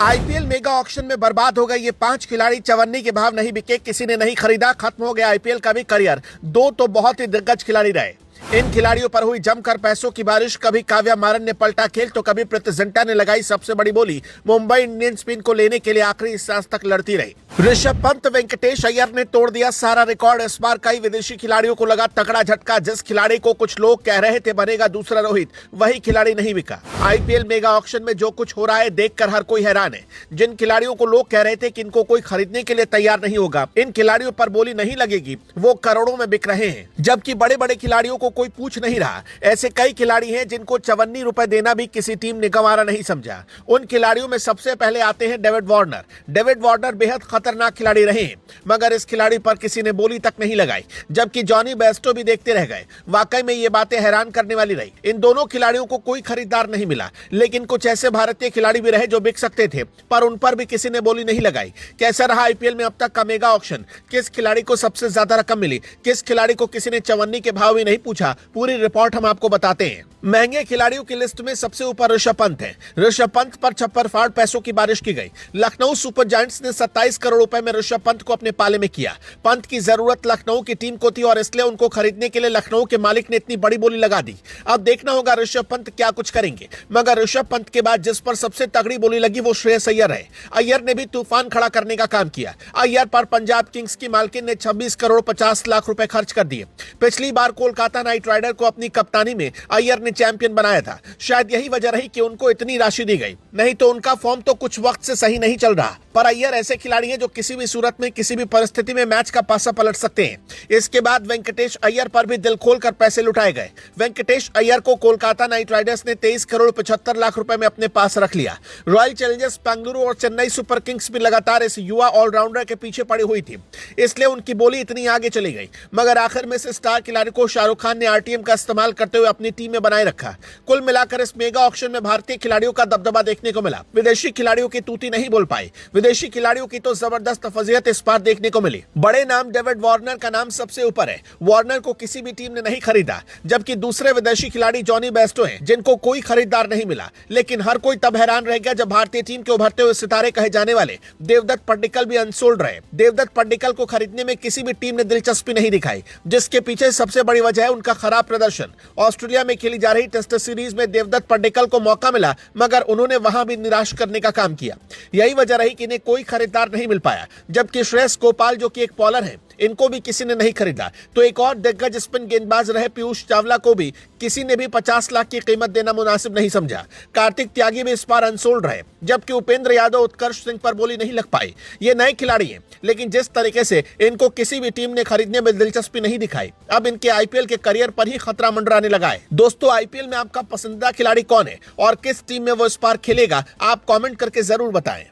IPL mega auction में बर्बाद हो गए ये 5 खिलाड़ी। चवन्नी के भाव नहीं बिके, किसी ने नहीं खरीदा, खत्म हो गया आईपीएल का भी करियर। दो तो बहुत ही दिग्गज खिलाड़ी रहे। इन खिलाड़ियों पर हुई जमकर पैसों की बारिश। कभी काव्या मारन ने पलटा खेल तो कभी प्रीति जिंटा ने लगाई सबसे बड़ी बोली। मुंबई इंडियंस भी इनको लेने के लिए आखिरी सांस तक लड़ती रही। ऋषभ पंत, वेंकटेश अय्यर ने तोड़ दिया सारा रिकॉर्ड। इस बार कई विदेशी खिलाड़ियों को लगा तगड़ा झटका। जिस खिलाड़ी को कुछ लोग कह रहे थे बनेगा दूसरा रोहित, वही खिलाड़ी नहीं बिका। आईपीएल मेगा ऑक्शन में जो कुछ हो रहा है देखकर हर कोई हैरान है। जिन खिलाड़ियों को लोग कह रहे थे कि इनको कोई खरीदने के लिए तैयार नहीं होगा, इन खिलाड़ियों पर बोली नहीं लगेगी, वो करोड़ों में बिक रहे हैं। जबकि बड़े बड़े खिलाड़ियों को कोई पूछ नहीं रहा। ऐसे कई खिलाड़ी हैं जिनको 54 रुपए देना भी किसी टीम ने गंवारा नहीं समझा। उन खिलाड़ियों में सबसे पहले आते हैं डेविड वार्नर। डेविड वार्नर बेहद खतरनाक खिलाड़ी रहे हैं, मगर इस खिलाड़ी पर किसी ने बोली तक नहीं लगाई। जबकि जॉनी बेस्टो भी देखते रह गए। वाकई में ये बातें हैरान करने वाली रही। इन दोनों खिलाड़ियों को कोई खरीदार नहीं मिला, लेकिन कुछ ऐसे भारतीय खिलाड़ी भी रहे जो बिक सकते थे, पर उन पर भी किसी ने बोली नहीं लगाई। कैसा रहा आईपीएल में अब तक का मेगा ऑक्शन? किस खिलाड़ी को सबसे ज्यादा रकम मिली? किस खिलाड़ी को किसी ने 54 के भाव भी नहीं पूछा? पूरी रिपोर्ट हम आपको बताते हैं। महंगे खिलाड़ियों की लिस्ट में सबसे ऊपर ऋषभ पंत है। ऋषभ पंत पर छप्पर फाड़ पैसों की बारिश की गई। लखनऊ सुपर जायंट्स ने 27 करोड़ रुपए में ऋषभ पंत को अपने पाले में किया। पंत की जरूरत लखनऊ की टीम को थी और इसलिए उनको खरीदने के लिए लखनऊ के मालिक ने इतनी बड़ी बोली लगा दी। अब देखना होगा ऋषभ पंत क्या कुछ करेंगे। मगर ऋषभ पंत के बाद जिस पर सबसे तगड़ी बोली लगी वो श्रेयस अय्यर है। अय्यर ने भी तूफान खड़ा करने का काम किया। अय्यर पर पंजाब किंग्स की मालकिन ने 26 करोड़ 50 लाख रुपए खर्च कर दिए। पिछली बार कोलकाता नाइट राइडर को अपनी कप्तानी में अय्यर ने चैंपियन बनाया था। शायद यही वजह रही कि उनको इतनी राशि दी गई, नहीं तो उनका फॉर्म तो कुछ वक्त से सही नहीं चल रहा। पर अय्यर ऐसे खिलाड़ी हैं जो किसी भी सूरत में किसी भी परिस्थिति में मैच का पासा पलट सकते हैं। इसके बाद वेंकटेश अय्यर पर भी दिल खोलकर पैसे लुटाए गए। वेंकटेश अय्यर को कोलकाता नाइट राइडर्स ने 23 करोड़ 75 लाख रुपए में अपने पास रख लिया। रॉयल चैलेंजर्स बेंगलुरु और चेन्नई सुपर किंग्स भी लगातार इस युवा ऑलराउंडर के पीछे पड़ी हुई थी, इसलिए उनकी बोली इतनी आगे चली गई। मगर आखिर में इस स्टार खिलाड़ी को शाहरुख खान ने आरटीएम का इस्तेमाल करते हुए अपनी टीम में बनाए रखा। कुल मिलाकर इस मेगा ऑक्शन में भारतीय खिलाड़ियों का दबदबा देखने को मिला। विदेशी खिलाड़ियों की तूती नहीं बोल पाई। विदेशी खिलाड़ियों की तो जबरदस्त फजीहत इस बार देखने को मिली। बड़े नाम डेविड वार्नर का नाम सबसे ऊपर है। वार्नर को किसी भी टीम ने नहीं खरीदा। जबकि दूसरे विदेशी खिलाड़ी जॉनी बेस्टो हैं, जिनको कोई खरीदार नहीं मिला। लेकिन हर कोई तब हैरान रह गया जब भारतीय टीम के उभरते हुए सितारे कहे जाने वाले देवदत्त पड्डीकल भी अनसोल्ड रहे। देवदत्त पड्डीकल को खरीदने में किसी भी टीम ने दिलचस्पी नहीं दिखाई, जिसके पीछे सबसे बड़ी वजह है उनका खराब प्रदर्शन। ऑस्ट्रेलिया में खेली जा रही टेस्ट सीरीज में देवदत्त पड्डीकल को मौका मिला, मगर उन्होंने वहां भी निराश करने का काम किया। यही वजह रही कि इन्हें कोई खरीदार नहीं मिल पाया। जबकि श्रेयस गोपाल, जो कि एक बॉलर है, इनको भी किसी ने नहीं खरीदा। तो एक और दिग्गज स्पिन गेंदबाज रहे पीयूष चावला को भी किसी ने भी 50 लाख की कीमत देना मुनासिब नहीं समझा। कार्तिक त्यागी भी इस बार अनसोल्ड रहे। जबकि उपेंद्र यादव, उत्कर्ष सिंह पर बोली नहीं लग पाई। ये नए खिलाड़ी हैं, लेकिन जिस तरीके से इनको किसी भी टीम ने खरीदने में दिलचस्पी नहीं दिखाई, अब इनके आईपीएल के करियर पर ही खतरा मंडराने लगा है। दोस्तों, आईपीएल में आपका पसंदीदा खिलाड़ी कौन है और किस टीम में वो इस बार खेलेगा? आप कमेंट करके जरूर बताएं।